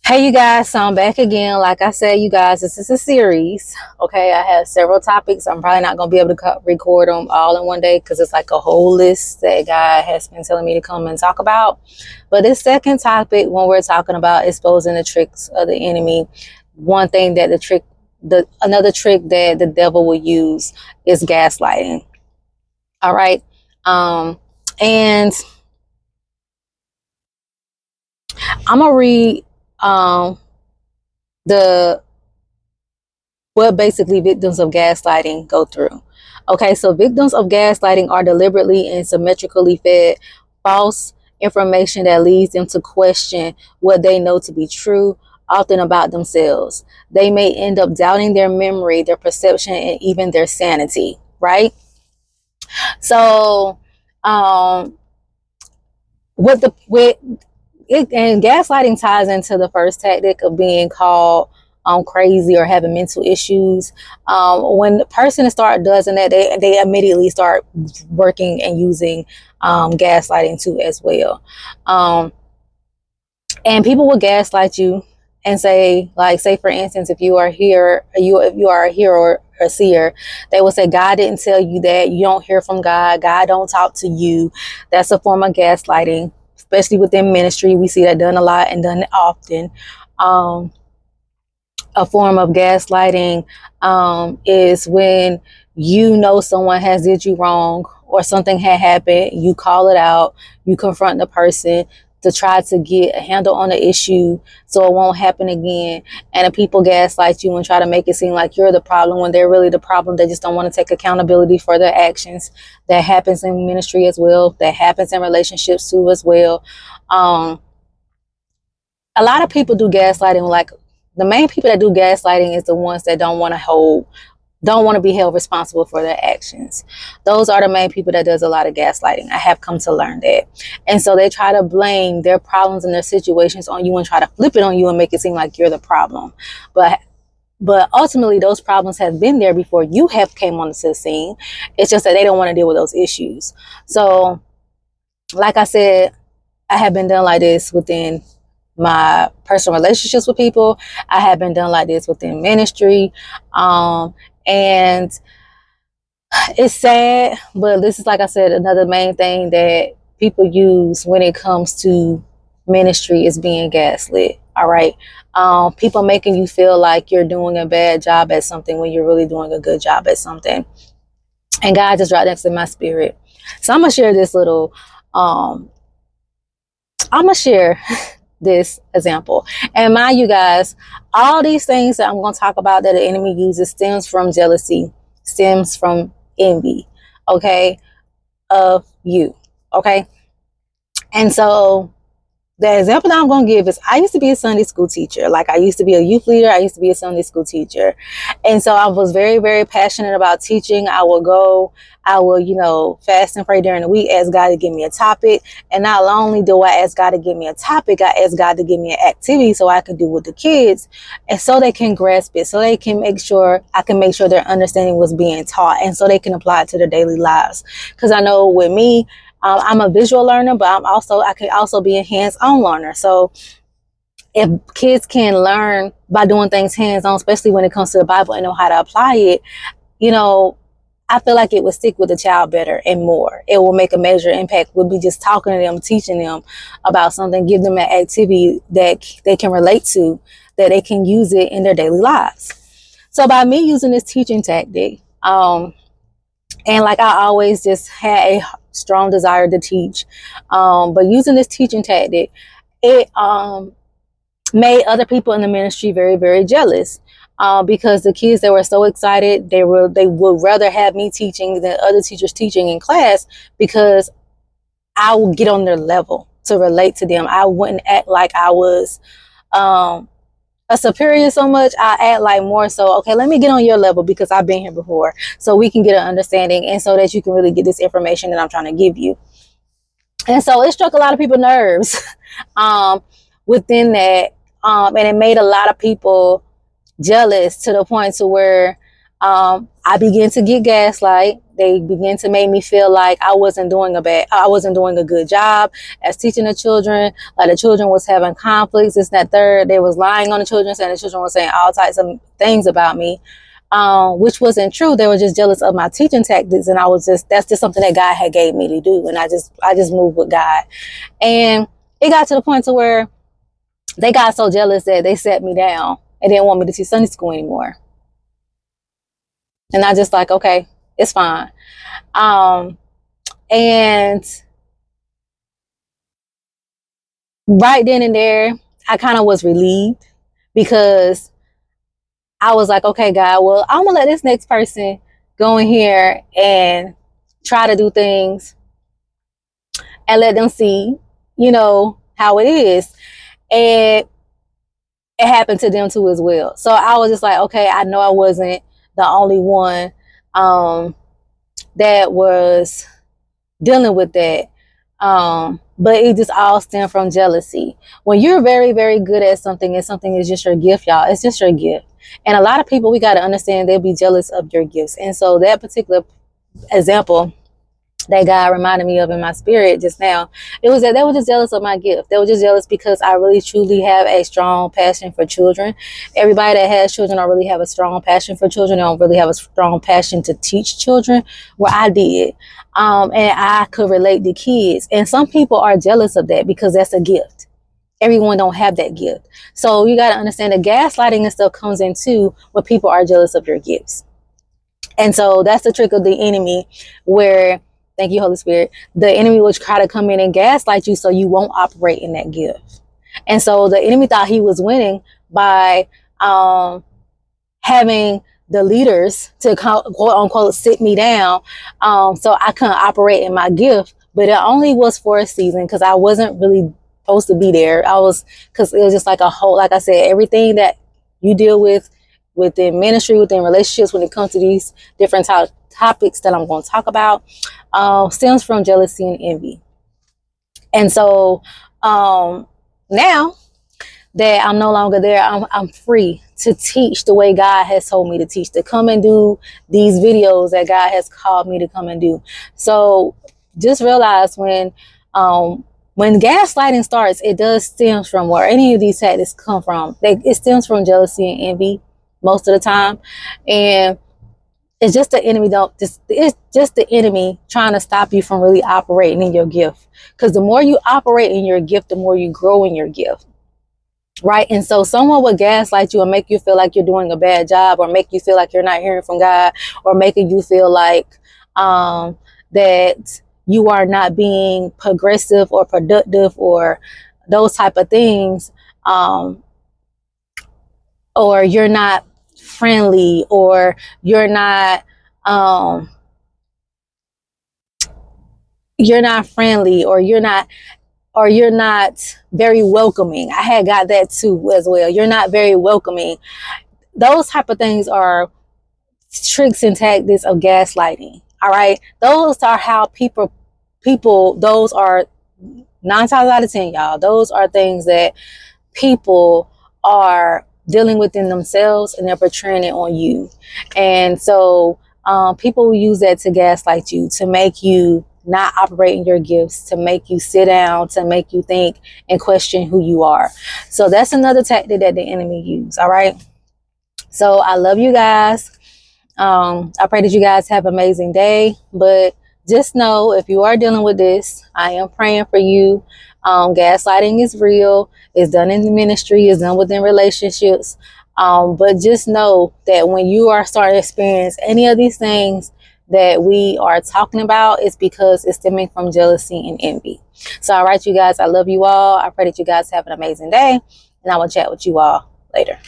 Hey you guys, so I'm back again. Like I said, you guys, this is a series. Okay, I have several topics. I'm probably not going to be able to record them all in one day because it's like a whole list that God has been telling me to come and talk about. But this second topic, when we're talking about exposing the tricks of the enemy, one thing that another trick that the devil will use is gaslighting. All right. And I'm going to read um, the what basically victims of gaslighting go through. Okay, so victims of gaslighting are deliberately and symmetrically fed false information that leads them to question what they know to be true, often about themselves. They may end up doubting their memory, their perception, and even their sanity, right? So, um, with it, and gaslighting ties into the first tactic of being called crazy or having mental issues. When the person does that, they immediately start working and using gaslighting too as well. Um, and people will gaslight you and say, like, say for instance, if you are a hero or a seer, they will say God didn't tell you that, you don't hear from God don't talk to you. That's a form of gaslighting, especially within ministry. We see that done a lot and done often. A form of gaslighting is when you know someone has did you wrong or something had happened, you call it out, you confront the person to try to get a handle on the issue so it won't happen again. And the people gaslight you and try to make it seem like you're the problem when they're really the problem. They just don't want to take accountability for their actions. That happens in ministry as well. That happens in relationships too as well. A lot of people do gaslighting. Like, the main people that do gaslighting is the ones that don't want to be held responsible for their actions. Those are the main people that does a lot of gaslighting. I have come to learn that. And so they try to blame their problems and their situations on you and try to flip it on you and make it seem like you're the problem. But ultimately those problems have been there before you have came onto the scene. It's just that they don't want to deal with those issues. So, like I said, I have been done like this within my personal relationships with people. I have been done like this within ministry. And it's sad, but this is, like I said, another main thing that people use when it comes to ministry is being gaslit. All right. People making you feel like you're doing a bad job at something when you're really doing a good job at something. And God just dropped next in my spirit. So I'm going to share this little, I'm going to share this example. And mind you guys, all these things that I'm going to talk about that the enemy uses stems from jealousy, stems from envy, okay, of you, okay? And so the example that I'm going to give is, I used to be a Sunday school teacher. Like, I used to be a youth leader. I used to be a Sunday school teacher. And so I was very, very passionate about teaching. I will, fast and pray during the week, ask God to give me a topic. And not only do I ask God to give me a topic, I ask God to give me an activity so I can do with the kids, and so they can grasp it, so they can make sure their understanding was being taught, and so they can apply it to their daily lives. Because I know with me, I'm a visual learner, but I can also be a hands-on learner. So if kids can learn by doing things hands-on, especially when it comes to the Bible, and know how to apply it, I feel like it would stick with the child better and more. It will make a major impact. We'll be just talking to them, teaching them about something, give them an activity that they can relate to, that they can use it in their daily lives. So by me using this teaching tactic, and like I always just had a strong desire to teach. But using this teaching tactic, it made other people in the ministry very, very jealous. Because the kids, they were so excited, they would rather have me teaching than other teachers teaching in class, because I would get on their level to relate to them. I wouldn't act like I was a superior so much. I act like more so, okay, let me get on your level because I've been here before, so we can get an understanding, and so that you can really get this information that I'm trying to give you. And so it struck a lot of people's nerves within that, and it made a lot of people jealous, to the point to where I began to get gaslight. They began to make me feel like I wasn't doing a good job as teaching the children. Like the children was having conflicts, this, that, third. They was lying on the children, saying the children were saying all types of things about me, which wasn't true. They were just jealous of my teaching tactics, and that's just something that God had gave me to do, and I just moved with God. And it got to the point to where they got so jealous that they set me down and didn't want me to teach Sunday school anymore. And I just like, okay, it's fine. And right then and there, I kind of was relieved, because I was like, okay, God, well, I'm gonna let this next person go in here and try to do things and let them see, how it is. And it happened to them too as well. So I was just like, okay, I know I wasn't the only one that was dealing with that. But it just all stemmed from jealousy. When you're very, very good at something and something is just your gift, y'all, it's just your gift. And a lot of people, we got to understand, they'll be jealous of your gifts. And so that particular example that God reminded me of in my spirit just now, it was that they were just jealous of my gift. They were just jealous because I really truly have a strong passion for children. Everybody that has children don't really have a strong passion for children. They don't really have a strong passion to teach children, where I did. And I could relate to kids. And some people are jealous of that because that's a gift. Everyone don't have that gift. So you got to understand that gaslighting and stuff comes into when people are jealous of your gifts. And so that's the trick of the enemy, where, thank you, Holy Spirit, the enemy will try to come in and gaslight you so you won't operate in that gift. And so the enemy thought he was winning by having the leaders to quote unquote sit me down, so I couldn't operate in my gift. But it only was for a season, because I wasn't really supposed to be there. Because it was just like a whole, like I said, everything that you deal with within ministry, within relationships, when it comes to these different topics that I'm going to talk about, stems from jealousy and envy. And so now that I'm no longer there, I'm free to teach the way God has told me to teach, to come and do these videos that God has called me to come and do. So just realize when gaslighting starts, it does stem from where any of these tactics come from. It stems from jealousy and envy most of the time. And it's just the enemy it's just the enemy trying to stop you from really operating in your gift. Because the more you operate in your gift, the more you grow in your gift. Right? And so someone would gaslight you and make you feel like you're doing a bad job, or make you feel like you're not hearing from God, or making you feel like that you are not being progressive or productive, or those type of things, or you're not friendly, or you're not friendly, or you're not very welcoming. I had got that too as well. You're not very welcoming. Those type of things are tricks and tactics of gaslighting. All right. Those are how people, those are 9 times out of 10, y'all. Those are things that people are dealing with in themselves, and they're portraying it on you. And so people will use that to gaslight you, to make you not operate in your gifts, to make you sit down, to make you think and question who you are. So that's another tactic that the enemy uses. All right. So I love you guys. I pray that you guys have an amazing day. But just know, if you are dealing with this, I am praying for you. Gaslighting is real. It's done in the ministry. It's done within relationships. But just know that when you are starting to experience any of these things that we are talking about, it's because it's stemming from jealousy and envy. So, all right, you guys, I love you all. I pray that you guys have an amazing day, and I will chat with you all later.